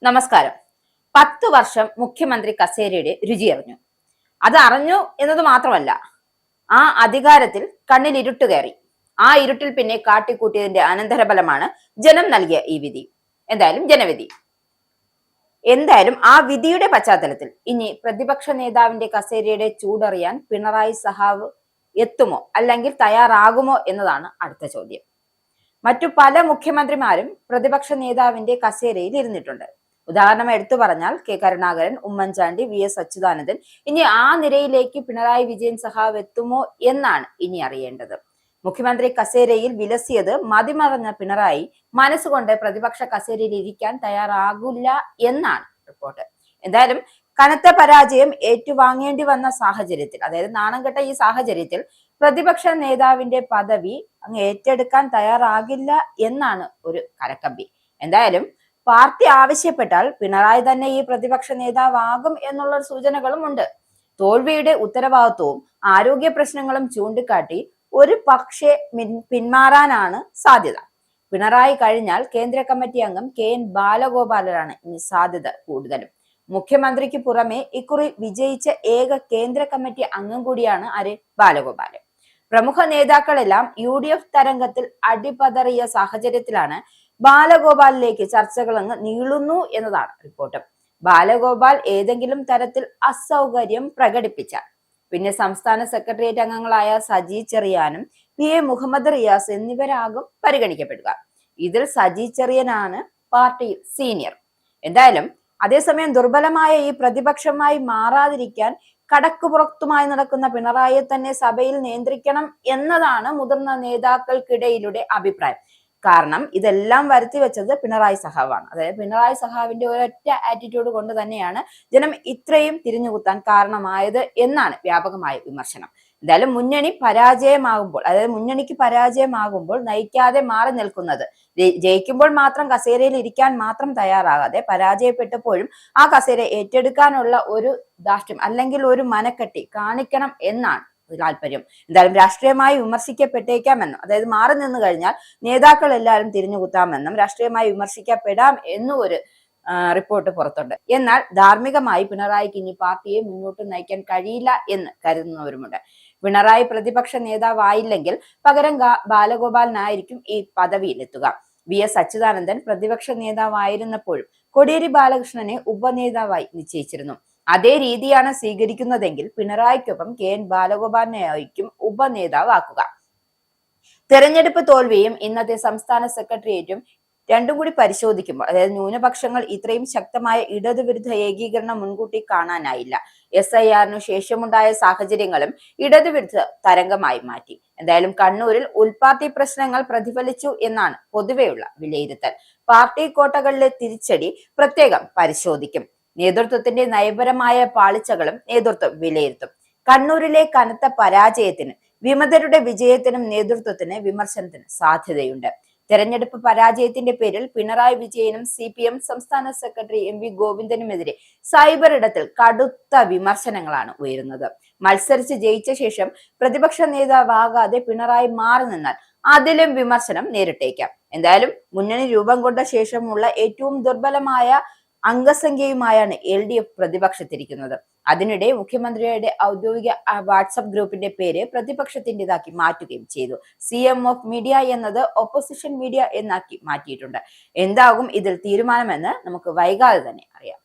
നമസ്കാരം. 10 വർഷം മുഖ്യമന്ത്രി കസേരയുടെ രുചിയറിഞ്ഞു. അത് അറിഞ്ഞു എന്നത് മാത്രമല്ല, ആ അധികാരത്തിൽ കണ്ണിൽ ഇരുട്ട് കയറി. ആ ഇരുട്ടിൽ പിന്നെ കാട്ടിക്കൂട്ടിയതിന്റെ അനന്തരഫലമാണ് ജനം നൽകിയ ഈ വിധി. ജനവിധി. ആ വിധിയുടെ പശ്ചാത്തലത്തിൽ ഇനി പ്രതിപക്ഷ നേതാവിന്റെ കസേരയുടെ ചൂടറിയാൻ പിണറായി സഹാവ് എത്തുമോ അല്ലെങ്കിൽ തയ്യാറാകുമോ എന്നതാണ് അടുത്ത ചോദ്യം. മറ്റു പല മുഖ്യമന്ത്രിമാരും പ്രതിപക്ഷ നേതാവിന്റെ കസേരയിൽ ഇരുന്നിട്ടുണ്ട്. ഉദാഹരണം എടുത്തു പറഞ്ഞാൽ കെ കരുണാകരൻ, ഉമ്മൻചാണ്ടി, VS അച്യുതാനന്ദൻ. ഇനി ആ നിരയിലേക്ക് പിണറായി വിജയൻ സഹാവ് എത്തുമോ എന്നാണ് ഇനി അറിയേണ്ടത്. മുഖ്യമന്ത്രി കസേരയിൽ വിലസിയത് മതിമറഞ്ഞ പിണറായി മനസ്സുകൊണ്ട് പ്രതിപക്ഷ കസേരയിൽ ഇരിക്കാൻ തയ്യാറാകില്ല എന്നാണ് റിപ്പോർട്ട്. കനത്ത പരാജയം ഏറ്റുവാങ്ങേണ്ടി വന്ന സാഹചര്യത്തിൽ, നാണം കെട്ട ഈ സാഹചര്യത്തിൽ പ്രതിപക്ഷ നേതാവിന്റെ പദവി അങ്ങ് ഏറ്റെടുക്കാൻ തയ്യാറാകില്ല എന്നാണ് ഒരു കരക്കമ്പി. പാർട്ടി ആവശ്യപ്പെട്ടാൽ പിണറായി തന്നെ ഈ പ്രതിപക്ഷ നേതാവാകും എന്നുള്ള സൂചനകളും ഉണ്ട്. തോൽവിയുടെ ഉത്തരവാദിത്വവും ആരോഗ്യ പ്രശ്നങ്ങളും ചൂണ്ടിക്കാട്ടി ഒരു പക്ഷേ പിന്മാറാനാണ് സാധ്യത. പിണറായി കഴിഞ്ഞാൽ കേന്ദ്ര കമ്മിറ്റി അംഗം KN ബാലഗോപാലനാണ് ഇനി സാധ്യത കൂടുതലും. മുഖ്യമന്ത്രിക്ക് പുറമെ ഇക്കുറി വിജയിച്ച ഏക കേന്ദ്ര കമ്മിറ്റി അംഗം കൂടിയാണ് ബാലഗോപാലൻ. പ്രമുഖ നേതാക്കളെല്ലാം UDF തരംഗത്തിൽ അടിപതറിയ സാഹചര്യത്തിലാണ് ബാലഗോപാലിലേക്ക് ചർച്ചകൾ അങ്ങ് നീളുന്നു എന്നതാണ് റിപ്പോർട്ട്. ബാലഗോപാൽ ഏതെങ്കിലും തരത്തിൽ അസൗകര്യം പ്രകടിപ്പിച്ചാൽ പിന്നെ സംസ്ഥാന സെക്രട്ടേറിയറ്റ് അംഗങ്ങളായ സജി ചെറിയാനും PA മുഹമ്മദ് റിയാസ് എന്നിവരാകും പരിഗണിക്കപ്പെടുക. ഇതിൽ സജി ചെറിയനാണ് പാർട്ടിയിൽ സീനിയർ. അതേസമയം ദുർബലമായ ഈ പ്രതിപക്ഷമായി മാറാതിരിക്കാൻ കടക്കുപുറത്തുമായി നടക്കുന്ന പിണറായിയെ തന്നെ സഭയിൽ നിയന്ത്രിക്കണം എന്നതാണ് മുതിർന്ന നേതാക്കൾക്കിടയിലൂടെ അഭിപ്രായം. കാരണം ഇതെല്ലാം വരുത്തി വെച്ചത് പിണറായി സഹാവാണ്. പിണറായി സഹാവിന്റെ ഒരൊറ്റ ആറ്റിറ്റ്യൂഡ് കൊണ്ട് തന്നെയാണ് ജനം ഇത്രയും തിരിഞ്ഞുകുത്താൻ കാരണമായത് എന്നാണ് വ്യാപകമായ വിമർശനം. മുന്നണിക്ക് പരാജയമാകുമ്പോൾ നയിക്കാതെ മാറി നിൽക്കുന്നത്, ജയിക്കുമ്പോൾ മാത്രം കസേരയിൽ ഇരിക്കാൻ മാത്രം തയ്യാറാകാതെ പരാജയപ്പെട്ടപ്പോഴും ആ കസേര ഏറ്റെടുക്കാനുള്ള ഒരു ധാർഷ്ട്യം അല്ലെങ്കിൽ ഒരു മനക്കെട്ടി കാണിക്കണം എന്നാണ് താല്പര്യം. രാഷ്ട്രീയമായി വിമർശിക്കപ്പെട്ടേക്കാമെന്നും, മാറി നിന്ന് കഴിഞ്ഞാൽ നേതാക്കൾ എല്ലാവരും തിരിഞ്ഞുകുത്താമെന്നും രാഷ്ട്രീയമായി വിമർശിക്കപ്പെടാം എന്നും ഒരു റിപ്പോർട്ട് പുറത്തുണ്ട്. എന്നാൽ ധാർമ്മികമായി പിണറായിക്ക് ഇനി പാർട്ടിയെ മുന്നോട്ട് നയിക്കാൻ കഴിയില്ല എന്ന് കരുതുന്നവരുമുണ്ട്. പിണറായി പ്രതിപക്ഷ നേതാവായില്ലെങ്കിൽ പകരം ബാലഗോപാലനായിരിക്കും ഈ പദവിയിലെത്തുക. VS അച്യുതാനന്ദൻ പ്രതിപക്ഷ നേതാവായിരുന്നപ്പോഴും കോടിയേരി ബാലകൃഷ്ണനെ ഉപനേതാവായി നിശ്ചയിച്ചിരുന്നു. അതേ രീതിയാണ് സ്വീകരിക്കുന്നതെങ്കിൽ പിണറായിക്കൊപ്പം KN ബാലഗോപാലിനെയായിരിക്കും ഉപനേതാവാക്കുക. തെരഞ്ഞെടുപ്പ് തോൽവിയും ഇന്നത്തെ സംസ്ഥാന സെക്രട്ടേറിയറ്റും രണ്ടും കൂടി പരിശോധിക്കുമ്പോൾ, ന്യൂനപക്ഷങ്ങൾ ഇത്രയും ശക്തമായ ഇടതുവിരുദ്ധ ഏകീകരണം മുൻകൂട്ടി കാണാനായില്ല. SIR ശേഷമുണ്ടായ സാഹചര്യങ്ങളും ഇടതുവിരുദ്ധ തരംഗമായി മാറ്റി. കണ്ണൂരിൽ ഉൾപാർട്ടി പ്രശ്നങ്ങൾ പ്രതിഫലിച്ചു എന്നാണ് പൊതുവെയുള്ള വിലയിരുത്തൽ. പാർട്ടി കോട്ടകളിലെ തിരിച്ചടി പ്രത്യേകം പരിശോധിക്കും. നേതൃത്വത്തിന്റെ നയപരമായ പാളിച്ചകളും നേതൃത്വം വിലയിരുത്തും. കണ്ണൂരിലെ കനത്ത പരാജയത്തിന്, വിമതരുടെ വിജയത്തിനും നേതൃത്വത്തിന് വിമർശനത്തിന് സാധ്യതയുണ്ട്. തെരഞ്ഞെടുപ്പ് പരാജയത്തിന്റെ പേരിൽ പിണറായി വിജയനും CPM സംസ്ഥാന സെക്രട്ടറി MV ഗോവിന്ദനുമെതിരെ സൈബർ ഇടത്തിൽ കടുത്ത വിമർശനങ്ങളാണ് ഉയരുന്നത്. മത്സരിച്ച് ജയിച്ച ശേഷം പ്രതിപക്ഷ നേതാവാകാതെ പിണറായി മാറി നിന്നാൽ അതിലും വിമർശനം നേരിട്ടേക്കാം. മുന്നണി രൂപം കൊണ്ട ശേഷമുള്ള ഏറ്റവും ദുർബലമായ അംഗസംഖ്യയുമായാണ് LDF പ്രതിപക്ഷത്തിരിക്കുന്നത്. അതിനിടെ മുഖ്യമന്ത്രിയുടെ ഔദ്യോഗിക വാട്സപ്പ് ഗ്രൂപ്പിന്റെ പേര് പ്രതിപക്ഷത്തിൻ്റെതാക്കി മാറ്റുകയും ചെയ്തു. CM ഓഫ് മീഡിയ എന്നത് ഓപ്പോസിഷൻ മീഡിയ എന്നാക്കി മാറ്റിയിട്ടുണ്ട്. എന്താകും ഇതിൽ തീരുമാനമെന്ന് നമുക്ക് വൈകാതെ തന്നെ അറിയാം.